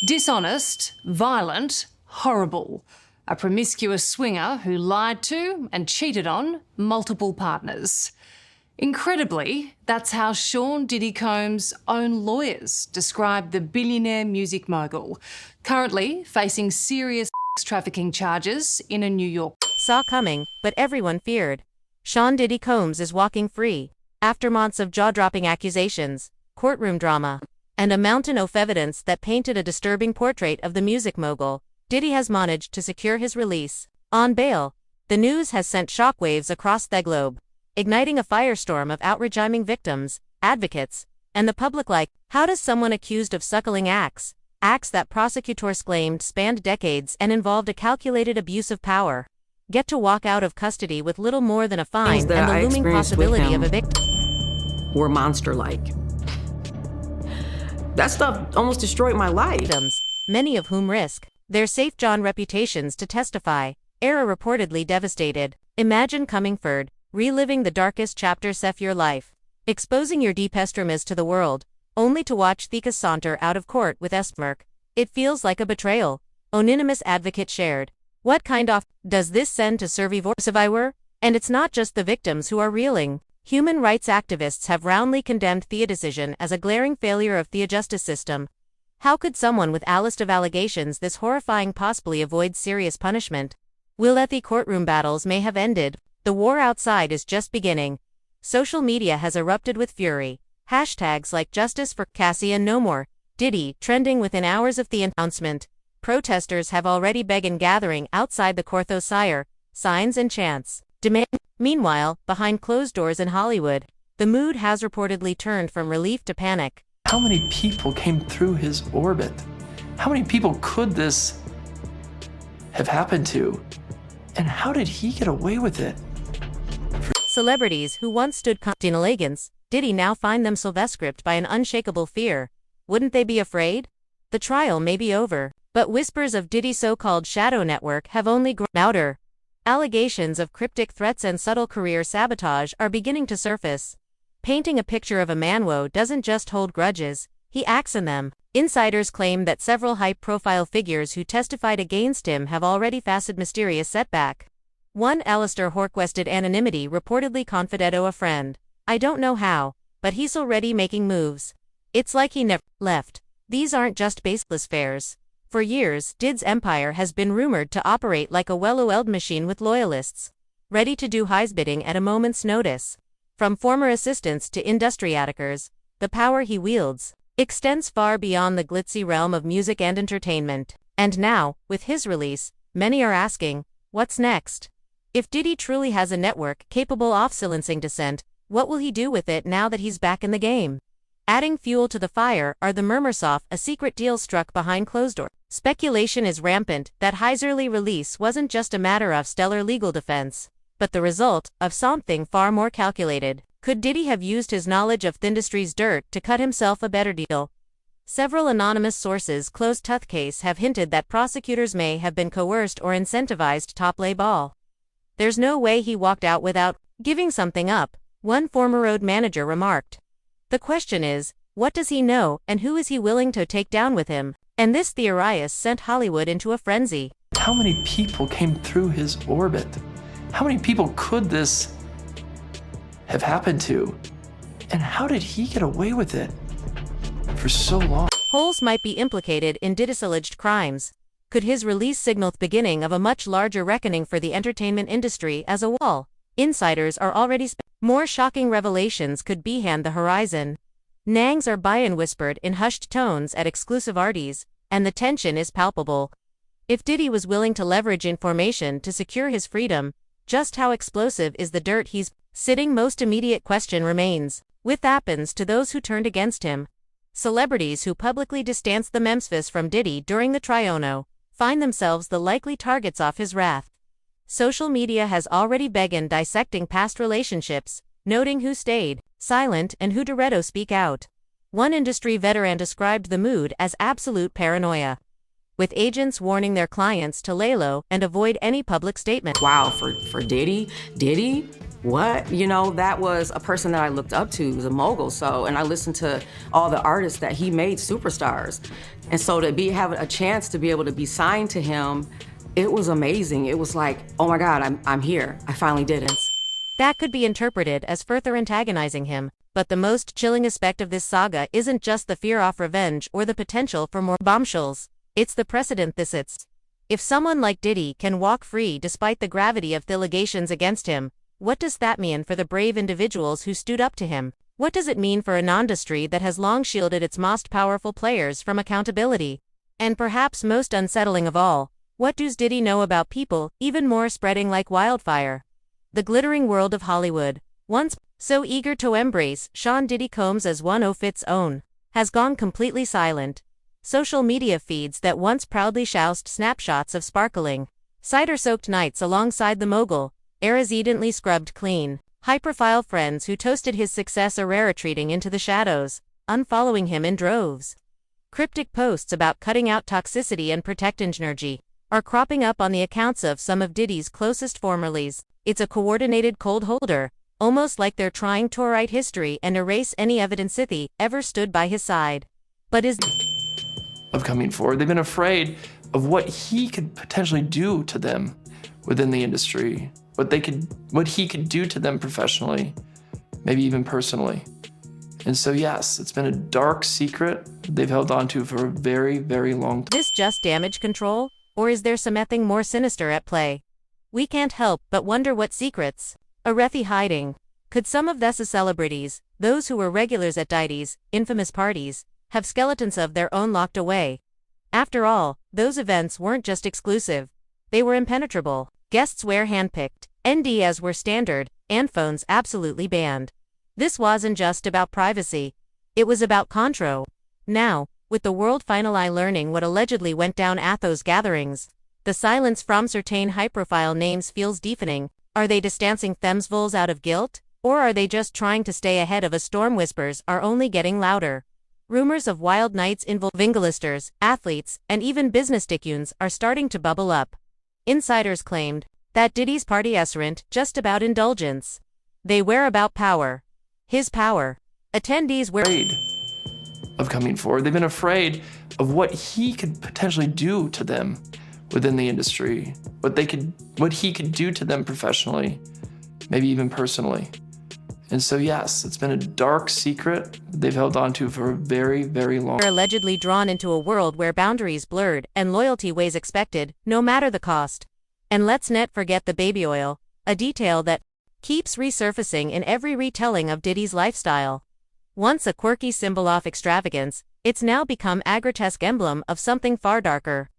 Dishonest, violent, horrible. A promiscuous swinger who lied to and cheated on multiple partners. Incredibly, that's how Sean Diddy Combs' own lawyers described the billionaire music mogul, currently facing serious trafficking charges in a New York. Saw coming, but everyone feared. Sean Diddy Combs is walking free, after months of jaw-dropping accusations, courtroom drama, and a mountain of evidence that painted a disturbing portrait of the music mogul. Diddy has managed to secure his release on bail. The news has sent shockwaves across the globe, igniting a firestorm of outraging victims, advocates, and the public like, how does someone accused of suckling acts that prosecutors claimed spanned decades and involved a calculated abuse of power, get to walk out of custody with little more than a fine and the looming possibility of eviction? Were monster-like. That stuff almost destroyed my life. Many of whom risk their safe John reputations to testify. Era reportedly devastated. Imagine coming forward, reliving the darkest chapters of your life, exposing your deepest traumas to the world, only to watch Thika saunter out of court with smirk. It feels like a betrayal. Anonymous advocate shared. What kind of does this send to survivor? And it's not just the victims who are reeling. Human rights activists have roundly condemned the decision as a glaring failure of the justice system. How could someone with a list of allegations this horrifying possibly avoid serious punishment? Will that the courtroom battles may have ended? The war outside is just beginning. Social media has erupted with fury. Hashtags like Justice for Cassie and No More Diddy trending within hours of the announcement. Protesters have already begun gathering outside the courthouse, signs and chants demand. Meanwhile, behind closed doors in Hollywood, the mood has reportedly turned from relief to panic. How many people came through his orbit? How many people could this have happened to? And how did he get away with it? Celebrities who once stood in elegance, Diddy now find themselves gripped by an unshakable fear. Wouldn't they be afraid? The trial may be over, but whispers of Diddy's so-called shadow network have only grown louder. Allegations of cryptic threats and subtle career sabotage are beginning to surface, painting a picture of a man who doesn't just hold grudges, he acts in them. Insiders claim that several high-profile figures who testified against him have already faced mysterious setback. One Alistair requested anonymity, reportedly confided to a friend. I don't know how, but he's already making moves. It's like he never left. These aren't just baseless fears. For years, Diddy's empire has been rumored to operate like a well-oiled machine with loyalists, ready to do his bidding at a moment's notice. From former assistants to industry attackers, the power he wields extends far beyond the glitzy realm of music and entertainment. And now, with his release, many are asking, what's next? If Diddy truly has a network capable of silencing dissent, what will he do with it now that he's back in the game? Adding fuel to the fire are the murmurs of a secret deal struck behind closed doors. Speculation is rampant that his early release wasn't just a matter of stellar legal defense, but the result of something far more calculated. Could Diddy have used his knowledge of the industry's dirt to cut himself a better deal? Several anonymous sources close to the case have hinted that prosecutors may have been coerced or incentivized to play ball. There's no way he walked out without giving something up, one former road manager remarked. The question is, what does he know and who is he willing to take down with him? And this theory sent Hollywood into a frenzy. How many people came through his orbit? How many people could this have happened to? And how did he get away with it for so long? Holes might be implicated in Diddy's alleged crimes. Could his release signal the beginning of a much larger reckoning for the entertainment industry as a whole? Insiders are already more shocking revelations could be on the horizon. Nangs are buy-in whispered in hushed tones at exclusive parties, and the tension is palpable. If Diddy was willing to leverage information to secure his freedom, just how explosive is the dirt he's sitting? Most immediate question remains. What happens to those who turned against him? Celebrities who publicly distanced themselves from Diddy during the trial find themselves the likely targets of his wrath. Social media has already begun dissecting past relationships, noting who stayed silent and who dared speak out. One industry veteran described the mood as absolute paranoia, with agents warning their clients to lay low and avoid any public statement. Wow, for Diddy, What? You know, that was a person that I looked up to, he was a mogul, and I listened to all the artists that he made superstars. And so to have a chance to be able to be signed to him, it was amazing. It was like, oh my God, I'm here. I finally did it. That could be interpreted as further antagonizing him, but the most chilling aspect of this saga isn't just the fear of revenge or the potential for more bombshells, it's the precedent this sets. If someone like Diddy can walk free despite the gravity of the allegations against him, what does that mean for the brave individuals who stood up to him? What does it mean for an industry that has long shielded its most powerful players from accountability? And perhaps most unsettling of all, what does Diddy know about people even more spreading like wildfire? The glittering world of Hollywood, once so eager to embrace Sean Diddy Combs as one of its own, has gone completely silent. Social media feeds that once proudly shoused snapshots of sparkling, cider-soaked nights alongside the mogul, irresidently scrubbed clean, high-profile friends who toasted his success are retreating into the shadows, unfollowing him in droves. Cryptic posts about cutting out toxicity and protect energy are cropping up on the accounts of some of Diddy's closest formerlies. It's a coordinated cold holder, almost like they're trying to write history and erase any evidence Diddy ever stood by his side. But is of coming forward. They've been afraid of what he could potentially do to them within the industry, what he could do to them professionally, maybe even personally. And so yes, it's been a dark secret they've held on to for a very, very long time. this just damage control, or is there something more sinister at play? We can't help but wonder what secrets are Rethi hiding. Could some of these celebrities, those who were regulars at Diddy's infamous parties, have skeletons of their own locked away? After all, those events weren't just exclusive. They were impenetrable. Guests were handpicked, NDAs were standard, and phones absolutely banned. This wasn't just about privacy. It was about control. Now, with the world finally learning what allegedly went down at those gatherings, the silence from certain high-profile names feels deafening. Are they distancing themselves out of guilt? Or are they just trying to stay ahead of a storm? Whispers are only getting louder. Rumors of wild nights involving listers, athletes, and even business tycoons are starting to bubble up. Insiders claimed that Diddy's parties weren't just about indulgence. They were about power. His power. Attendees were Afraid of coming forward. They've been afraid of what he could potentially do to them within the industry, what he could do to them professionally, maybe even personally. And so yes, it's been a dark secret they've held on to for a very, very long time. allegedly drawn into a world where boundaries blurred and loyalty was expected, no matter the cost. And let's not forget the baby oil, a detail that keeps resurfacing in every retelling of Diddy's lifestyle. Once a quirky symbol of extravagance, it's now become a grotesque emblem of something far darker.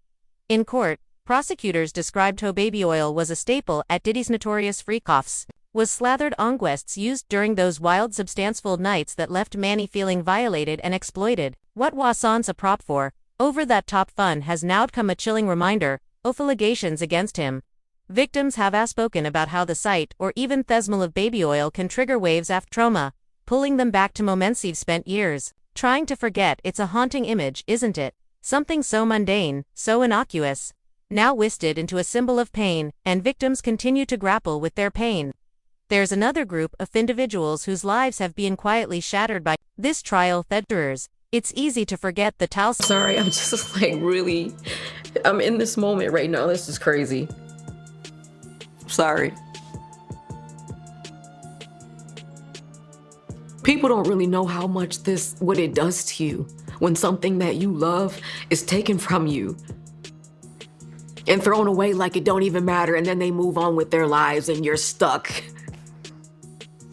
In court, prosecutors described how baby oil was a staple at Diddy's notorious freak-offs, was slathered on guests used during those wild substance-filled nights that left Manny feeling violated and exploited. What was once a prop for over-the-top fun has now become a chilling reminder of allegations against him. Victims have spoken about how the sight or even the smell of baby oil can trigger waves of trauma, pulling them back to moments they've spent years trying to forget. It's a haunting image, isn't it? Something so mundane, so innocuous, now twisted into a symbol of pain, and victims continue to grapple with their pain. There's another group of individuals whose lives have been quietly shattered by this trial. Jurors, it's easy to forget the towel. Sorry, I'm just really, I'm in this moment right now. This is crazy. Sorry. People don't really know how much what it does to you when something that you love is taken from you and thrown away like it don't even matter, and then they move on with their lives and you're stuck.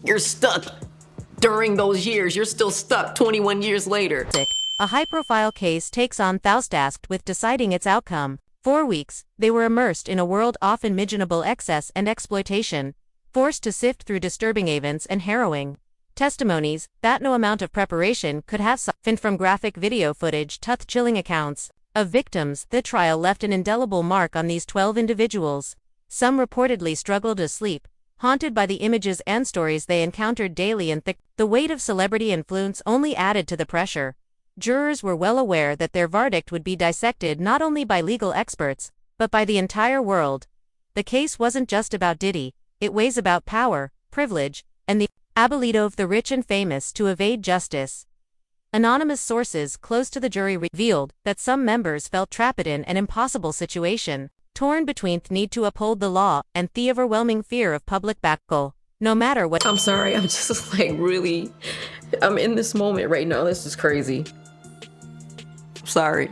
You're stuck during those years. You're still stuck 21 years later. A high-profile case takes on those tasked with deciding its outcome. 4 weeks, they were immersed in a world of unimaginable excess and exploitation, forced to sift through disturbing events and harrowing testimonies that no amount of preparation could have softened. From graphic video footage to chilling accounts of victims, the trial left an indelible mark on these 12 individuals. Some reportedly struggled to sleep, haunted by the images and stories they encountered daily, and the weight of celebrity influence only added to the pressure. Jurors were well aware that their verdict would be dissected not only by legal experts, but by the entire world. The case wasn't just about Diddy, it was about power, privilege, and the ability of the rich and famous to evade justice. Anonymous sources close to the jury revealed that some members felt trapped in an impossible situation, torn between the need to uphold the law and the overwhelming fear of public backlash. No matter what. I'm sorry, I'm just like really, I'm in this moment right now. This is crazy. Sorry.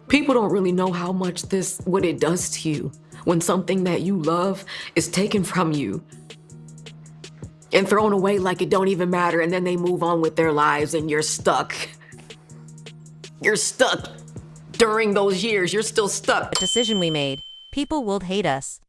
People don't really know how much what it does to you when something that you love is taken from you and thrown away like it don't even matter, and then they move on with their lives and you're stuck. You're stuck. During those years, you're still stuck. The decision we made, people will hate us.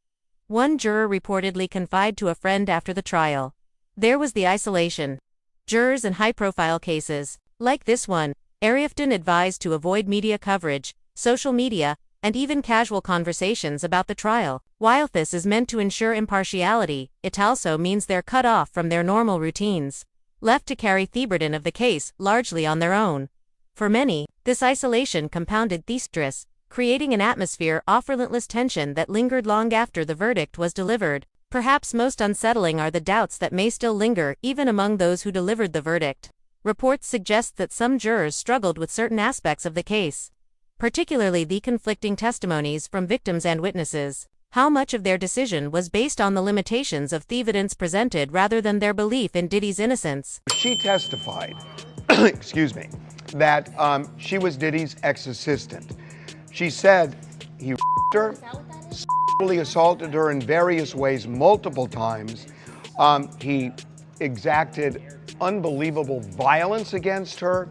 One juror reportedly confided to a friend after the trial. There was the isolation. Jurors in high-profile cases, like this one, are often advised to avoid media coverage, social media, and even casual conversations about the trial. While this is meant to ensure impartiality, it also means they're cut off from their normal routines, left to carry the burden of the case largely on their own. For many, this isolation compounded the stress, creating an atmosphere of relentless tension that lingered long after the verdict was delivered. Perhaps most unsettling are the doubts that may still linger even among those who delivered the verdict. Reports suggest that some jurors struggled with certain aspects of the case, particularly the conflicting testimonies from victims and witnesses. How much of their decision was based on the limitations of the evidence presented rather than their belief in Diddy's innocence? She testified, excuse me, that she was Diddy's ex-assistant. She said he her, sexually assaulted her in various ways multiple times. He exacted unbelievable violence against her,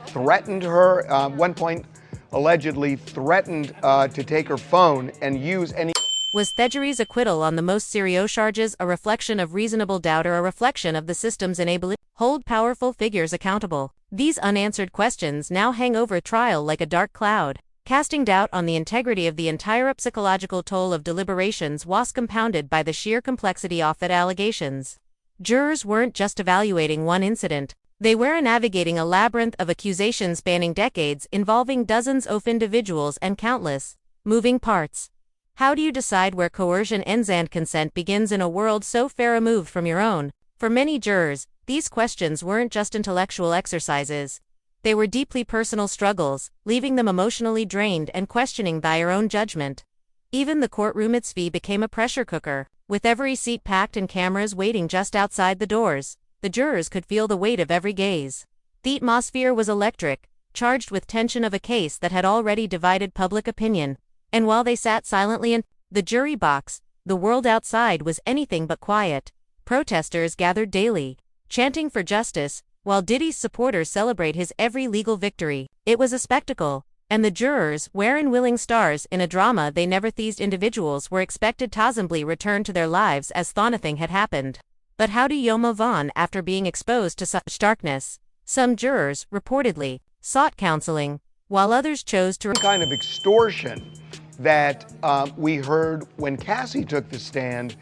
threatened her, one point allegedly threatened to take her phone and use any. Was Thedgery's acquittal on the most serious charges a reflection of reasonable doubt or a reflection of the system's inability to hold powerful figures accountable? These unanswered questions now hang over trial like a dark cloud, casting doubt on the integrity of the entire psychological toll of deliberations was compounded by the sheer complexity of the allegations. Jurors weren't just evaluating one incident. They were navigating a labyrinth of accusations spanning decades involving dozens of individuals and countless moving parts. How do you decide where coercion ends and consent begins in a world so far removed from your own? For many jurors, these questions weren't just intellectual exercises. They were deeply personal struggles, leaving them emotionally drained and questioning their own judgment. Even the courtroom itself became a pressure cooker, with every seat packed and cameras waiting just outside the doors. The jurors could feel the weight of every gaze. The atmosphere was electric, charged with tension of a case that had already divided public opinion. And while they sat silently in the jury box, the world outside was anything but quiet. Protesters gathered daily, chanting for justice, while Diddy's supporters celebrate his every legal victory. It was a spectacle, and the jurors, wherein willing stars in a drama they never these individuals were expected to simply return to their lives as though nothing had happened. But how do you move on after being exposed to such darkness? Some jurors, reportedly, sought counseling, while others chose to kind of extortion that we heard when Cassie took the stand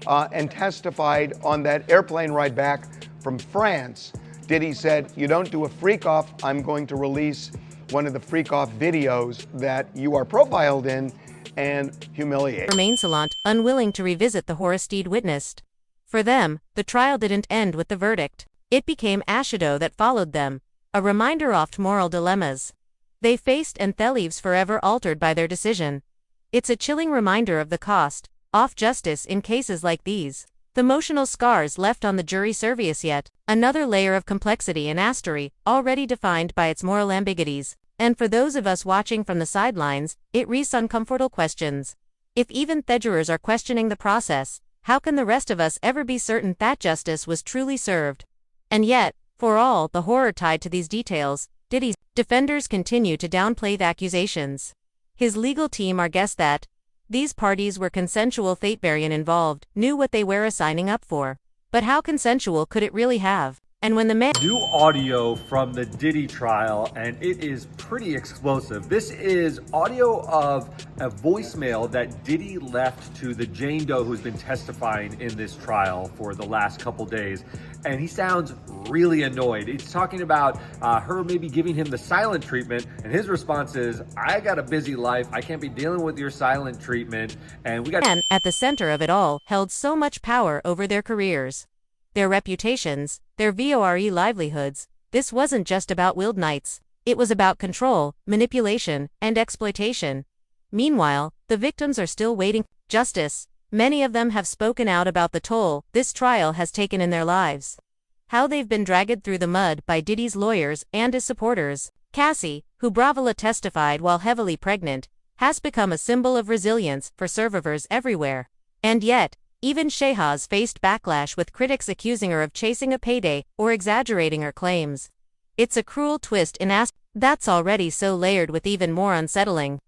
and testified on that airplane ride back from France. Diddy said, "You don't do a freak off, I'm going to release one of the freak off videos that you are profiled in and humiliate." Remain silent, unwilling to revisit the horror Steed witnessed. For them, the trial didn't end with the verdict. It became a shadow that followed them, a reminder of moral dilemmas they faced and their lives forever altered by their decision. It's a chilling reminder of the cost of justice in cases like these. The emotional scars left on the jury service yet another layer of complexity and astery, already defined by its moral ambiguities. And for those of us watching from the sidelines, it raises uncomfortable questions. If even the jurors are questioning the process, how can the rest of us ever be certain that justice was truly served? And yet, for all the horror tied to these details, Diddy's defenders continue to downplay the accusations. His legal team argues that these parties were consensual. Varian involved knew what they were signing up for. But how consensual could it really have And when the man New audio from the Diddy trial, and it is pretty explosive. This is audio of a voicemail that Diddy left to the Jane Doe who's been testifying in this trial for the last couple days. And he sounds really annoyed. He's talking about her maybe giving him the silent treatment, and his response is, I got a busy life. I can't be dealing with your silent treatment. And we got man at the center of it all held so much power over their careers, their reputations, their VORE livelihoods. This wasn't just about wild nights. It was about control, manipulation, and exploitation. Meanwhile, the victims are still waiting justice. Many of them have spoken out about the toll this trial has taken in their lives. How they've been dragged through the mud by Diddy's lawyers and his supporters. Cassie, who bravely testified while heavily pregnant, has become a symbol of resilience for survivors everywhere. And yet, even Shehaz faced backlash, with critics accusing her of chasing a payday or exaggerating her claims. It's a cruel twist in that's already so layered with even more unsettling.